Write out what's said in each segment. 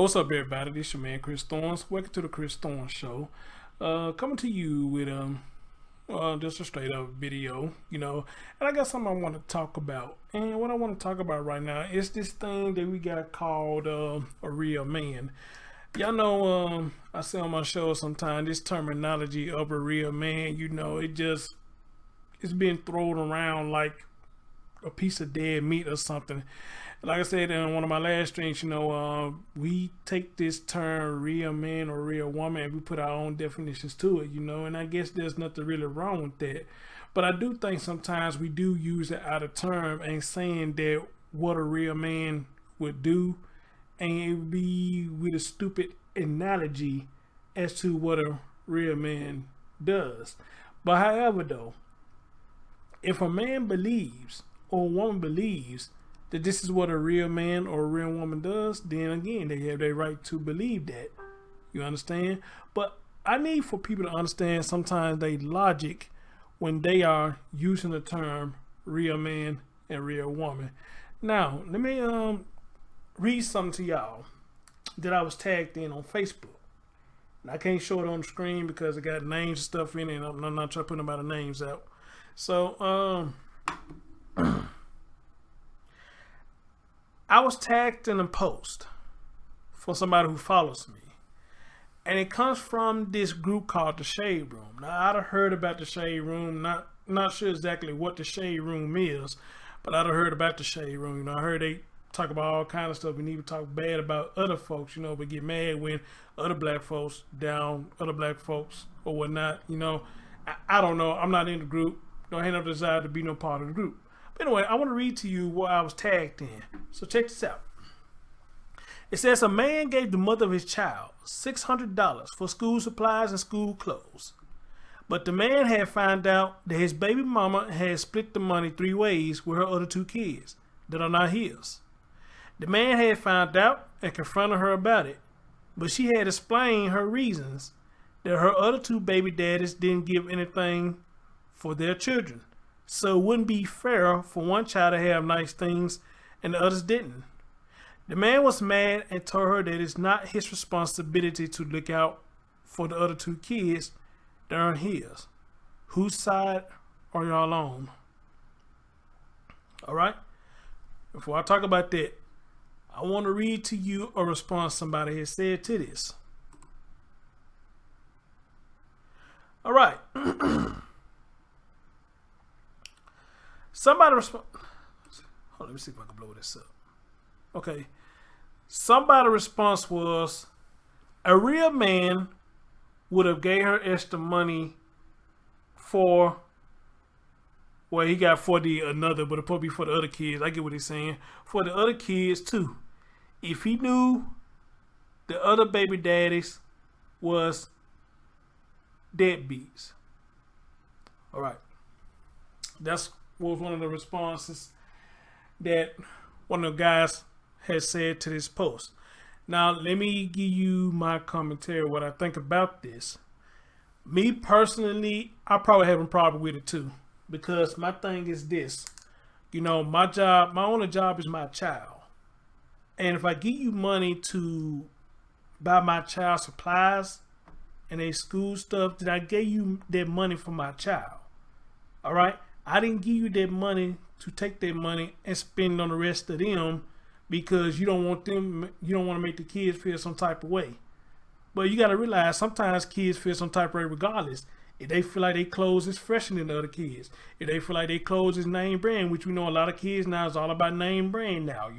What's up, everybody? This your man Chris Thorns. Welcome to the Chris Thorns Show. Coming to you with just a straight up video, and I got something I want to talk about. And what I want to talk about right now is this thing that we got called a real man. Y'all know, I say on my show sometimes this terminology of a real man, it's being thrown around like a piece of dead meat or something. Like I said in one of my last streams, we take this term real man or real woman and we put our own definitions to it, and I guess there's nothing really wrong with that. But I do think sometimes we do use it out of term and saying that what a real man would do, and it would be with a stupid analogy as to what a real man does. But however though, if a man believes or a woman believes that this is what a real man or a real woman does, then again, they have their right to believe that. You understand? But I need for people to understand sometimes they logic when they are using the term real man and real woman. Now, let me read something to y'all that I was tagged in on Facebook. And I can't show it on the screen because it got names and stuff in it, and I'm not trying to put nobody's names out. So, I was tagged in a post for somebody who follows me, and it comes from this group called the Shade Room. Now, I'd have heard about the Shade Room, not sure exactly what the Shade Room is, but I'd have heard about the Shade Room. I heard they talk about all kind of stuff. We need to talk bad about other folks, but get mad when other black folks down other black folks or whatnot. I don't know. I'm not in the group. Don't have no desire to be no part of the group. But anyway, I want to read to you what I was tagged in. So check this out. It says a man gave the mother of his child $600 for school supplies and school clothes. But the man had found out that his baby mama had split the money 3 ways with her other 2 kids that are not his. The man had found out and confronted her about it, but she had explained her reasons that her other 2 baby daddies didn't give anything for their children. So it wouldn't be fair for one child to have nice things and the others didn't. The man was mad and told her that it's not his responsibility to look out for the other 2 kids that aren't his. Whose side are y'all on? Alright? Before I talk about that, I want to read to you a response somebody has said to this. Alright. Somebody respond. Hold on, let me see if I can blow this up. Okay. Somebody's response was, a real man would have gave her extra money for, well, he got for the another, but it'll probably be for the other kids. I get what he's saying. For the other kids too. If he knew the other baby daddies was deadbeats. All right. That's was one of the responses that one of the guys had said to this post. Now, let me give you my commentary, what I think about this. Me personally, I probably have a problem with it too, because my thing is this. My only job is my child. And if I give you money to buy my child supplies and their school stuff, then I gave you that money for my child. All right? I didn't give you that money to take that money and spend on the rest of them because you don't want to make the kids feel some type of way. But you got to realize sometimes kids feel some type of way regardless. If they feel like their clothes is fresher than the other kids. If they feel like their clothes is name brand, which we know a lot of kids now is all about name brand now.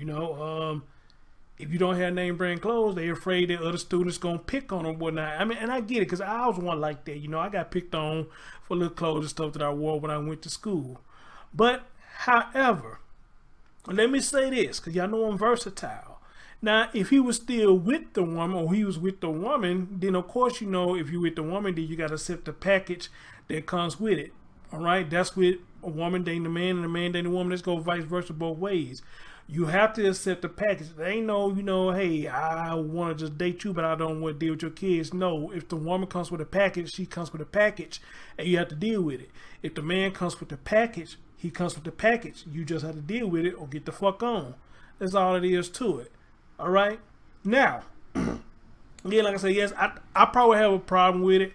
If you don't have name brand clothes, they're afraid that other students gonna pick on them, whatnot. I mean, and I get it, because I was one like that. I got picked on for little clothes and stuff that I wore when I went to school. But, however, let me say this, because y'all know I'm versatile. Now, if he was still with the woman, or he was with the woman, then of course, if you're with the woman, then you got to accept the package that comes with it. All right? That's with a woman dating a man and a man dating a woman. Let's go vice versa both ways. You have to accept the package. There ain't no, hey, I want to just date you, but I don't want to deal with your kids. No, if the woman comes with a package, she comes with a package, and you have to deal with it. If the man comes with the package, he comes with the package. You just have to deal with it or get the fuck on. That's all it is to it. All right? Now, Yeah, like I said, yes, I probably have a problem with it.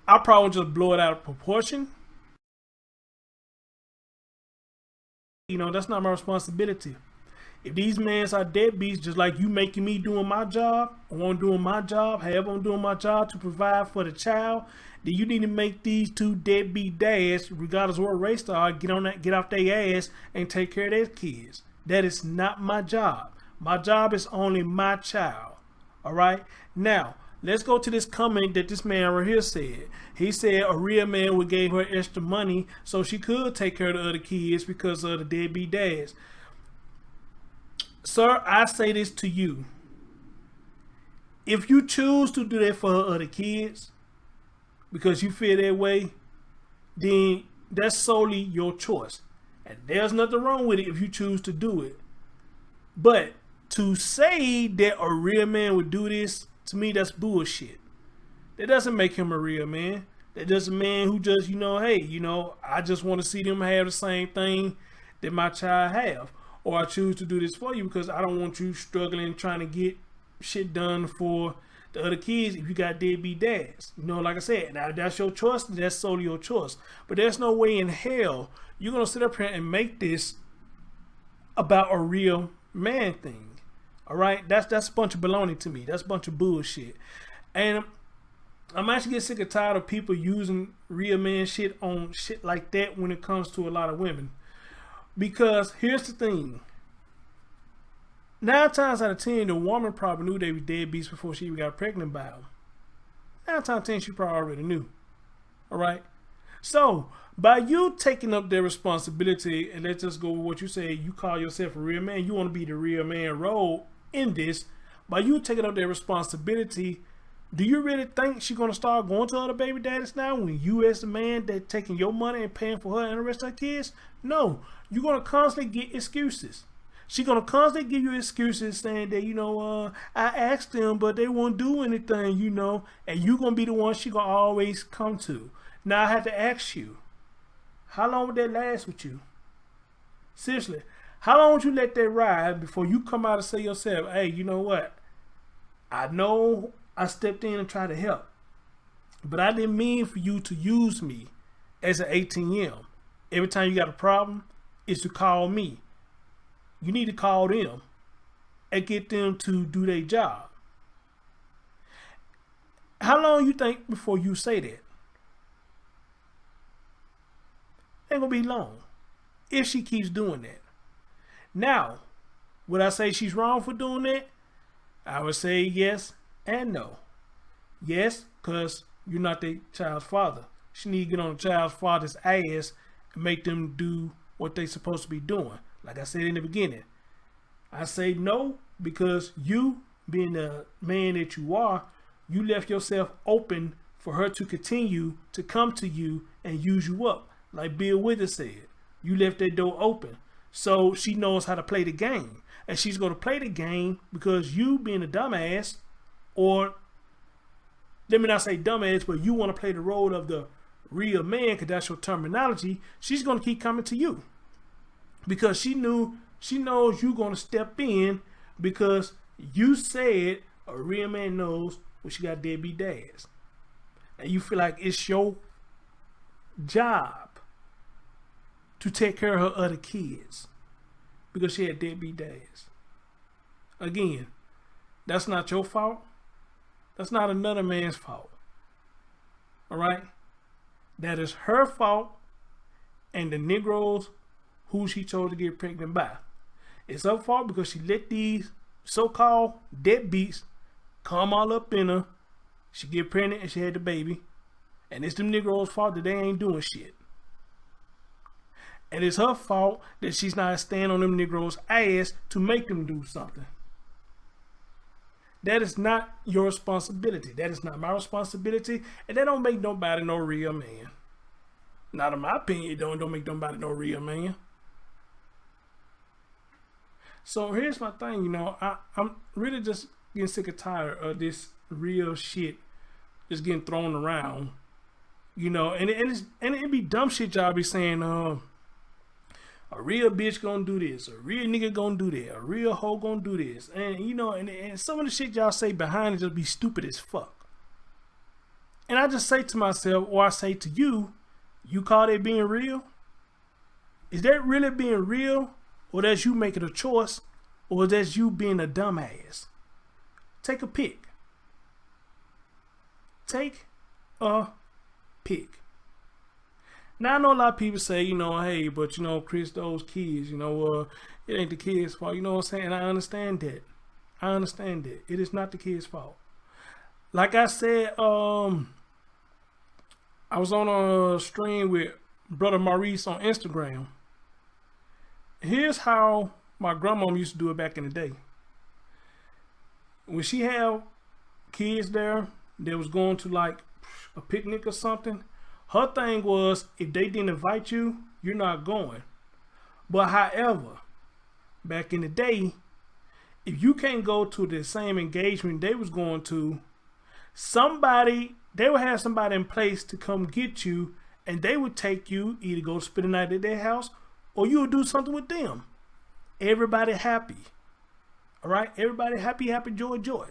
I probably just blow it out of proportion. You know, that's not my responsibility. If these men are deadbeats, just like you making me doing my job, or I'm doing my job, however I'm doing my job to provide for the child, then you need to make these two deadbeat dads, regardless of what race they are, get off their ass and take care of their kids. That is not my job. My job is only my child. All right. Now let's go to this comment that this man right here said. He said a real man would give her extra money so she could take care of the other kids because of the deadbeat dads. Sir, I say this to you. If you choose to do that for her other kids because you feel that way, then that's solely your choice. And there's nothing wrong with it if you choose to do it. But to say that a real man would do this, to me, that's bullshit. That doesn't make him a real man. That just a man who just, hey, I just want to see them have the same thing that my child have. Or I choose to do this for you because I don't want you struggling trying to get shit done for the other kids if you got deadbeat dads. Like I said, now that's your choice. That's solely your choice. But there's no way in hell you're going to sit up here and make this about a real man thing. All right? That's a bunch of baloney to me. That's a bunch of bullshit. And I'm actually getting sick and tired of people using real man shit on shit like that when it comes to a lot of women. Because here's the thing. 9 times out of 10, the woman probably knew they were deadbeats before she even got pregnant by them. 9 times out of 10, she probably already knew. Alright? So, by you taking up their responsibility, and let's just go with what you say, you call yourself a real man, you want to be the real man role in this. By you taking up their responsibility, do you really think she's going to start going to other baby daddies now when you as the man that taking your money and paying for her and the rest of her kids? No. You're going to constantly get excuses. She's going to constantly give you excuses saying that, I asked them, but they won't do anything, and you're going to be the one she's going to always come to. Now I have to ask you, how long would that last with you? Seriously, how long would you let that ride before you come out and say yourself, hey, you know what? I know I stepped in and tried to help, but I didn't mean for you to use me as an ATM. Every time you got a problem, is to call me. You need to call them and get them to do their job. How long you think before you say that? Ain't gonna be long if she keeps doing that. Now, would I say she's wrong for doing that? I would say yes and no. Yes, because you're not the child's father. She need to get on the child's father's ass and make them do what they supposed to be doing. Like I said in the beginning, I say no because you, being the man that you are, you left yourself open for her to continue to come to you and use you up. Like Bill Withers said, you left that door open. So she knows how to play the game. And she's going to play the game because you, being a dumbass, or let me not say dumbass, but you want to play the role of the real man because that's your terminology. She's going to keep coming to you because she knows you're going to step in because you said a real man knows when she got deadbeat dads. And you feel like it's your job to take care of her other kids because she had deadbeat dads. Again, that's not your fault. That's not another man's fault. All right? That is her fault and the Negroes who she chose to get pregnant by. It's her fault because she let these so-called deadbeats come all up in her. She get pregnant and she had the baby. And it's them Negroes' fault that they ain't doing shit. And it's her fault that she's not standing on them Negroes' ass to make them do something. That is not your responsibility. That is not my responsibility. And that don't make nobody no real man. Not in my opinion, it don't make nobody no real man. So here's my thing, I'm really just getting sick and tired of this real shit just getting thrown around. And it be dumb shit y'all be saying, A real bitch gonna do this. A real nigga gonna do that. A real hoe gonna do this. And you know, and some of the shit y'all say behind it just be stupid as fuck. And I just say to myself, or I say to you, you call that being real? Is that really being real? Or that's you making a choice? Or that's you being a dumbass? Take a pick. Take a pick. Now I know a lot of people say, you know, hey, but you know, Chris, those kids, you know, it ain't the kids' fault. You know what I'm saying? I understand that. I understand that. It is not the kids' fault. Like I said, I was on a stream with Brother Maurice on Instagram. Here's how my grandmom used to do it back in the day. When she had kids there, they was going to like a picnic or something. Her thing was, if they didn't invite you, you're not going. But however, back in the day, if you can't go to the same engagement they was going to, they would have somebody in place to come get you, and they would take you, either go spend the night at their house, or you would do something with them. Everybody happy. All right? Everybody happy, happy, joy, joy.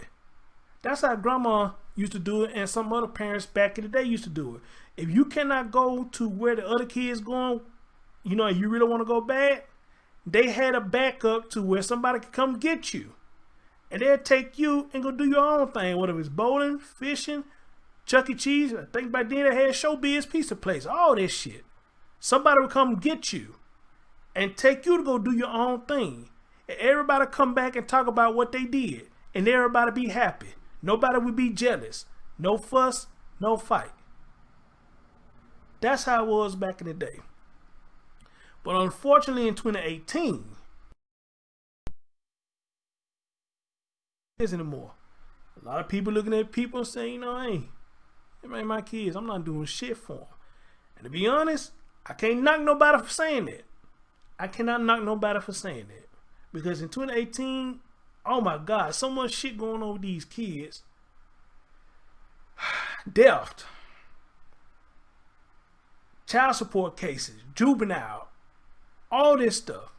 That's how grandma used to do it, and some other parents back in the day used to do it. If you cannot go to where the other kids going, you know, you really want to go bad, they had a backup to where somebody could come get you. And they'll take you and go do your own thing, whether it's bowling, fishing, Chuck E. Cheese. I think back then they had Showbiz Pizza Place, all this shit. Somebody would come get you and take you to go do your own thing. And everybody come back and talk about what they did. And everybody be happy. Nobody would be jealous. No fuss, no fight. That's how it was back in the day. But unfortunately in 2018, is anymore. A lot of people looking at people and saying, you know, hey, them ain't my kids. I'm not doing shit for them. And to be honest, I can't knock nobody for saying that. I cannot knock nobody for saying that. Because in 2018, oh my God, so much shit going on with these kids. Death, child support cases, juvenile, all this stuff.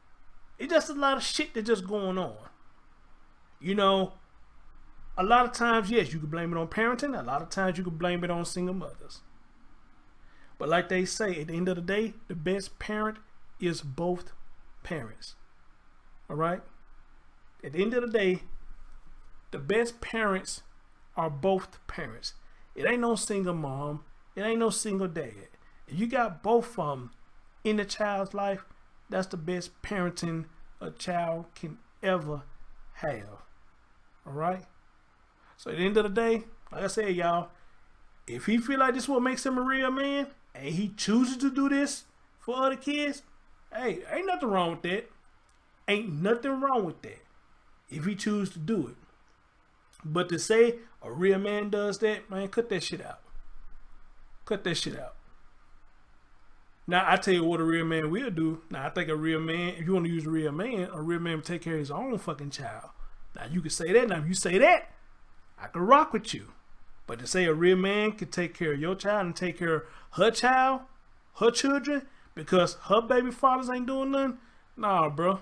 It's just a lot of shit that's just going on. You know, a lot of times, yes, you can blame it on parenting. A lot of times you can blame it on single mothers. But like they say, at the end of the day, the best parent is both parents. All right? At the end of the day, the best parents are both parents. It ain't no single mom. It ain't no single dad. If you got both of them in the child's life, that's the best parenting a child can ever have. All right? So at the end of the day, like I said, y'all, if he feel like this is what makes him a real man, and he chooses to do this for other kids, hey, ain't nothing wrong with that. Ain't nothing wrong with that if he chooses to do it. But to say a real man does that, man, cut that shit out. Cut that shit out. Now, I tell you what a real man will do. Now, I think a real man, if you want to use a real man will take care of his own fucking child. Now, you can say that. Now, if you say that, I can rock with you. But to say a real man can take care of your child and take care of her child, her children, because her baby fathers ain't doing nothing, nah, bro.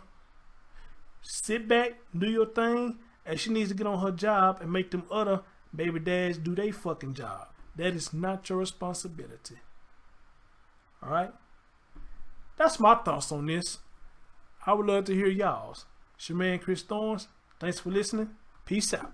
Sit back, do your thing, and she needs to get on her job and make them other baby dads do their fucking job. That is not your responsibility. All right? That's my thoughts on this. I would love to hear y'all's. It's your man, Chris Thorns. Thanks for listening. Peace out.